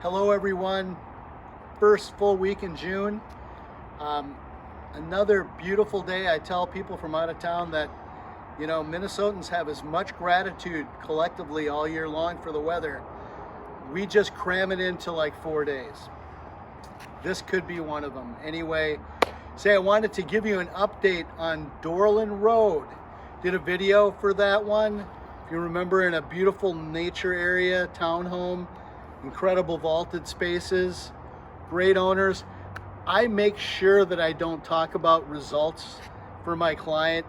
Hello everyone, first full week in June. Another beautiful day. I tell people from out of town that, Minnesotans have as much gratitude collectively all year long for the weather. We just cram it into like 4 days. This could be one of them. Anyway, I wanted to give you an update on Dorland Road. Did a video for that one. If you remember, in a beautiful nature area, townhome, incredible vaulted spaces, great owners. I make sure that I don't talk about results for my client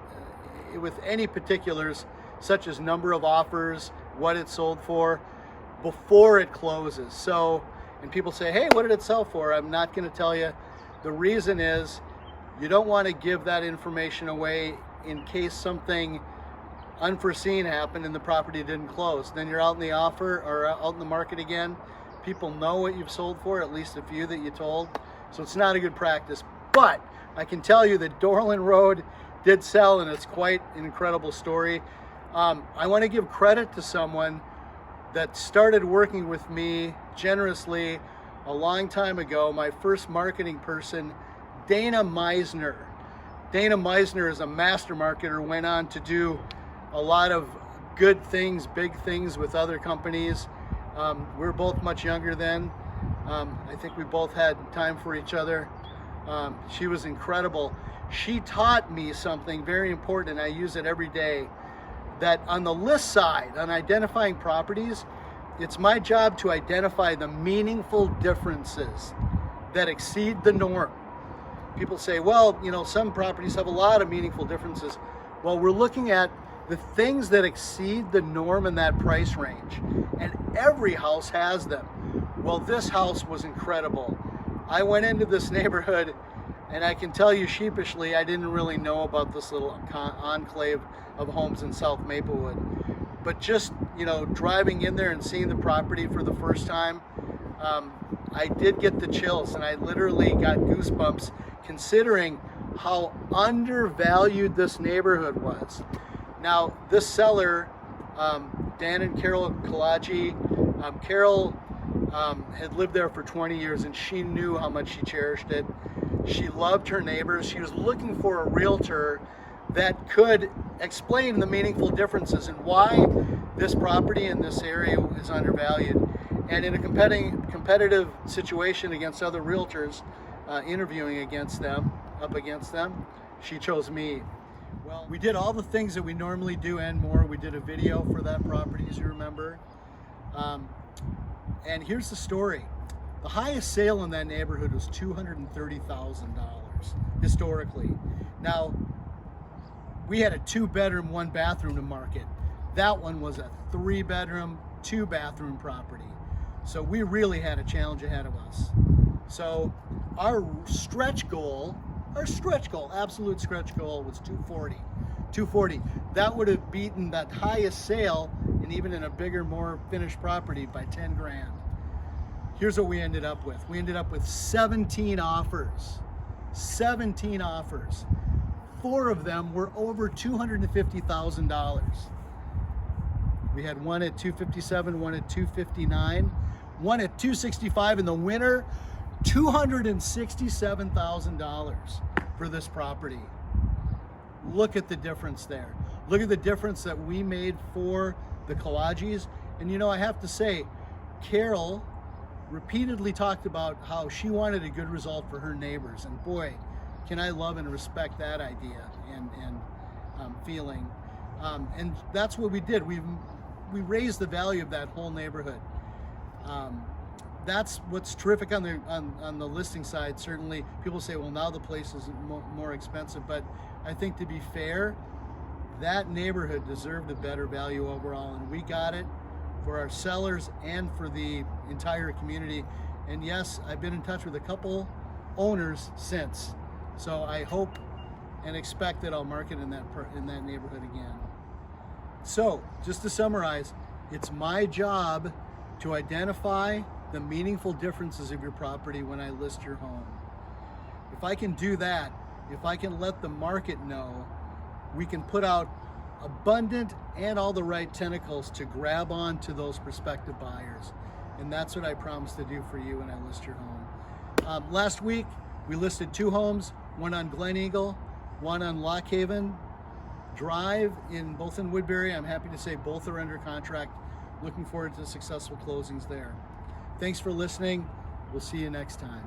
with any particulars, such as number of offers, what it sold for, before it closes. So, and people say, hey, what did it sell for? I'm not going to tell you. The reason is you don't want to give that information away in case something unforeseen happened and the property didn't close. Then you're out in the offer or out in the market again. People know what you've sold for, at least a few that you told. So it's not a good practice. But I can tell you that Dorland Road did sell, and it's quite an incredible story. I want to give credit to someone that started working with me generously a long time ago. My first marketing person, Dana Meisner. Dana Meisner is a master marketer, went on to do a lot of good things, big things with other companies. We were both much younger then. I think we both had time for each other. She was incredible. She taught me something very important, and I use it every day, that on the list side, on identifying properties, it's my job to identify the meaningful differences that exceed the norm. People say, well, some properties have a lot of meaningful differences. Well, we're looking at the things that exceed the norm in that price range, and every house has them. Well, this house was incredible. I went into this neighborhood, and I can tell you sheepishly, I didn't really know about this little enclave of homes in South Maplewood. But just, driving in there and seeing the property for the first time, I did get the chills, and I literally got goosebumps considering how undervalued this neighborhood was. Now, this seller, Dan and Carol Kalaji, Carol had lived there for 20 years, and she knew how much she cherished it. She loved her neighbors. She was looking for a realtor that could explain the meaningful differences and why this property in this area is undervalued. And in a competitive situation against other realtors, interviewing up against them, she chose me. Well, we did all the things that we normally do and more. We did a video for that property, as you remember. And here's the story. The highest sale in that neighborhood was $230,000 historically. Now, we had a 2-bedroom, 1-bathroom to market. That one was a 3-bedroom, 2-bathroom property. So we really had a challenge ahead of us. So our stretch goal, absolute stretch goal, was 240. That would have beaten that highest sale, and even in a bigger, more finished property, by 10 grand. Here's what we ended up with. We ended up with 17 offers. 17 offers. 4 of them were over $250,000. We had one at $257, one at $259, one at $265, and the winner, $267,000 for this property. Look at the difference there. Look at the difference that we made for the Kalajis. And I have to say, Carol repeatedly talked about how she wanted a good result for her neighbors. And boy, can I love and respect that idea and feeling. And that's what we did. We raised the value of that whole neighborhood. That's what's terrific on the listing side. Certainly, people say, well, now the place is more expensive. But I think, to be fair, that neighborhood deserved a better value overall, and we got it for our sellers and for the entire community. And yes, I've been in touch with a couple owners since, so I hope and expect that I'll market in that neighborhood again. So, just to summarize, it's my job to identify the meaningful differences of your property when I list your home. If I can do that, if I can let the market know, we can put out abundant and all the right tentacles to grab on to those prospective buyers. And that's what I promise to do for you when I list your home. Last week, we listed 2 homes, one on Glen Eagle, one on Lock Haven Drive, both in Woodbury. I'm happy to say both are under contract. Looking forward to successful closings there. Thanks for listening. We'll see you next time.